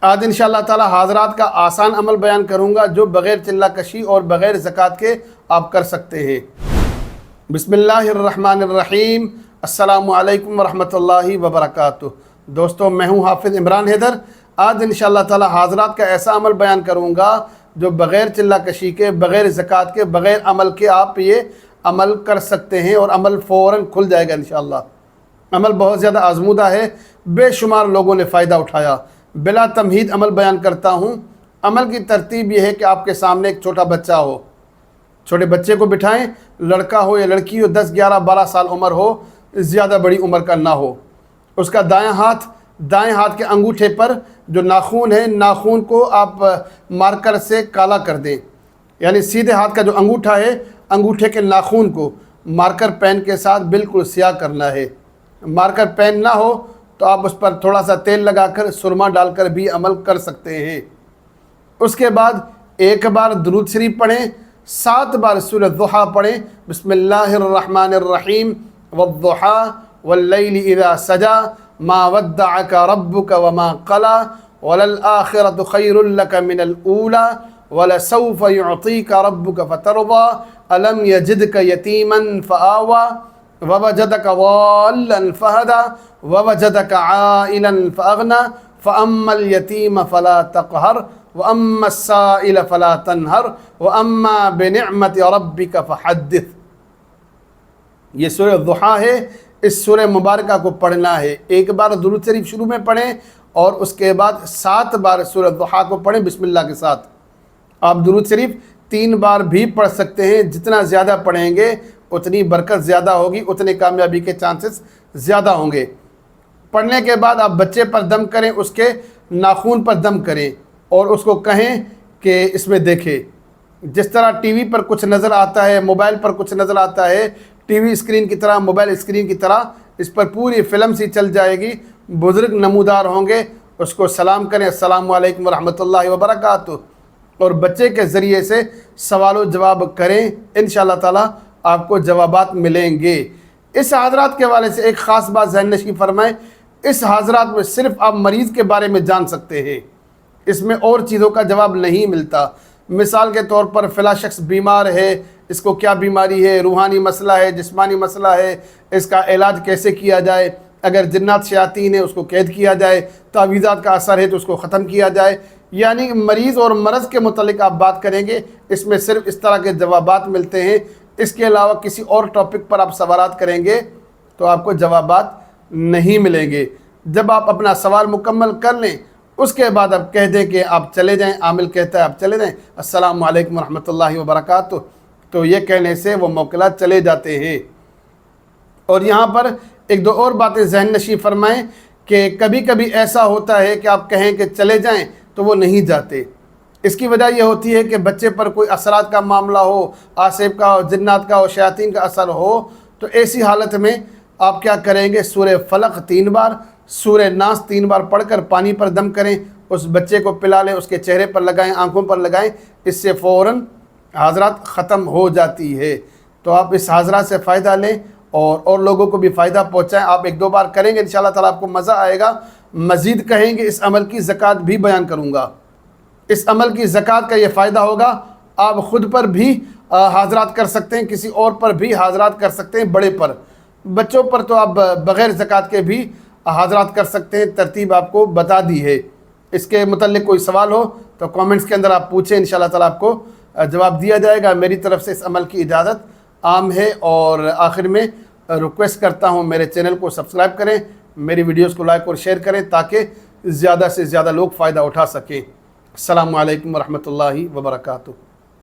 آج انشاءاللہ تعالی حاضرات کا آسان عمل بیان کروں گا جو بغیر چلہ کشی اور بغیر زکوٰۃ کے آپ کر سکتے ہیں۔ بسم اللہ الرحمن الرحیم۔ السلام علیکم ورحمۃ اللہ وبرکاتہ۔ دوستو، میں ہوں حافظ عمران حیدر۔ آج انشاءاللہ تعالی حاضرات کا ایسا عمل بیان کروں گا جو بغیر چلہ کشی کے، بغیر زکوٰۃ کے، بغیر عمل کے آپ یہ عمل کر سکتے ہیں اور عمل فوراً کھل جائے گا انشاءاللہ۔ عمل بہت زیادہ آزمودہ ہے، بے شمار لوگوں نے فائدہ اٹھایا۔ بلا تمہید عمل بیان کرتا ہوں۔ عمل کی ترتیب یہ ہے کہ آپ کے سامنے ایک چھوٹا بچہ ہو، چھوٹے بچے کو بٹھائیں، لڑکا ہو یا لڑکی ہو، 10، 11، 12 سال عمر ہو، زیادہ بڑی عمر کا نہ ہو۔ اس کا دائیں ہاتھ کے انگوٹھے پر جو ناخون ہے، ناخون کو آپ مارکر سے کالا کر دیں، یعنی سیدھے ہاتھ کا جو انگوٹھا ہے، انگوٹھے کے ناخون کو مارکر پین کے ساتھ بالکل سیاہ کرنا ہے۔ مارکر پین نہ ہو تو آپ اس پر تھوڑا سا تیل لگا کر، سرما ڈال کر بھی عمل کر سکتے ہیں۔ اس کے بعد 1 بار درود شریف پڑھیں، 7 بار سورۃ الضحیٰ پڑھیں۔ بسم اللہ الرحمن الرحیم۔ والضحیٰ واللیل اذا سجا ما ودعک ربک وما قلی وللآخرۃ خیر لک من الاولی ولسوف یعطیک ربک فترضی الم یجدک یتیما فآوی ووجدک ضالا فہدی ووجدک عائلا فأغنی فأما اليتیم فلا تقہر وأما السائل فلا تنہر وأما بنعمت ربک فحدث۔ یہ سورہ الضحیٰ ہے۔ اس سورہ مبارکہ کو پڑھنا ہے۔ 1 بار درود شریف شروع میں پڑھیں اور اس کے بعد 7 بار سورہ الضحیٰ کو پڑھیں بسم اللہ کے ساتھ۔ آپ درود شریف 3 بار بھی پڑھ سکتے ہیں۔ جتنا زیادہ پڑھیں گے اتنی برکت زیادہ ہوگی، اتنے کامیابی کے چانسز زیادہ ہوں گے۔ پڑھنے کے بعد آپ بچے پر دم کریں، اس کے ناخون پر دم کریں اور اس کو کہیں کہ اس میں دیکھیں۔ جس طرح ٹی وی پر کچھ نظر آتا ہے، موبائل پر کچھ نظر آتا ہے، ٹی وی اسکرین کی طرح، موبائل اسکرین کی طرح اس پر پوری فلم سی چل جائے گی۔ بزرگ نمودار ہوں گے، اس کو سلام کریں، السلام علیکم ورحمۃ اللہ وبرکاتہ، اور بچے کے ذریعے سے سوال و جواب کریں۔ انشاءاللہ تعالی آپ کو جوابات ملیں گے۔ اس حاضرات کے حوالے سے ایک خاص بات ذہن نشین فرمائیں، اس حاضرات میں صرف آپ مریض کے بارے میں جان سکتے ہیں، اس میں اور چیزوں کا جواب نہیں ملتا۔ مثال کے طور پر فلاں شخص بیمار ہے، اس کو کیا بیماری ہے، روحانی مسئلہ ہے، جسمانی مسئلہ ہے، اس کا علاج کیسے کیا جائے، اگر جنات شیاطین ہیں اس کو قید کیا جائے، تعویذات کا اثر ہے تو اس کو ختم کیا جائے، یعنی مریض اور مرض کے متعلق آپ بات کریں گے، اس میں صرف اس طرح کے جوابات ملتے ہیں۔ اس کے علاوہ کسی اور ٹاپک پر آپ سوالات کریں گے تو آپ کو جوابات نہیں ملیں گے۔ جب آپ اپنا سوال مکمل کر لیں اس کے بعد آپ کہہ دیں کہ آپ چلے جائیں، عامل کہتا ہے آپ چلے جائیں، السلام علیکم ورحمۃ اللہ وبرکاتہ، تو یہ کہنے سے وہ موکلات چلے جاتے ہیں۔ اور یہاں پر 1-2 اور باتیں ذہن نشین فرمائیں کہ کبھی کبھی ایسا ہوتا ہے کہ آپ کہیں کہ چلے جائیں تو وہ نہیں جاتے۔ اس کی وجہ یہ ہوتی ہے کہ بچے پر کوئی اثرات کا معاملہ ہو، آصف کا ہو، جنات کا ہو، شیاطین کا اثر ہو، تو ایسی حالت میں آپ کیا کریں گے، سورہ فلق 3 بار، سورہ ناس 3 بار پڑھ کر پانی پر دم کریں، اس بچے کو پلا لیں، اس کے چہرے پر لگائیں، آنکھوں پر لگائیں، اس سے فوراً حاضرات ختم ہو جاتی ہے۔ تو آپ اس حاضرات سے فائدہ لیں اور لوگوں کو بھی فائدہ پہنچائیں۔ آپ 1-2 بار کریں گے انشاءاللہ تعالیٰ آپ کو مزہ آئے گا۔ مزید کہیں گے اس عمل کی زکوٰۃ بھی بیان کروں گا۔ اس عمل کی زکوٰۃ کا یہ فائدہ ہوگا، آپ خود پر بھی حاضرات کر سکتے ہیں، کسی اور پر بھی حاضرات کر سکتے ہیں، بڑے پر، بچوں پر تو آپ بغیر زکوٰۃ کے بھی حاضرات کر سکتے ہیں۔ ترتیب آپ کو بتا دی ہے۔ اس کے متعلق کوئی سوال ہو تو کامنٹس کے اندر آپ پوچھیں، انشاءاللہ تعالیٰ آپ کو جواب دیا جائے گا۔ میری طرف سے اس عمل کی اجازت عام ہے، اور آخر میں ریکویسٹ کرتا ہوں میرے چینل کو سبسکرائب کریں، میری ویڈیوز کو لائک اور شیئر کریں تاکہ زیادہ سے زیادہ لوگ فائدہ اٹھا سکیں۔ السلام علیکم ورحمۃ اللہ وبرکاتہ۔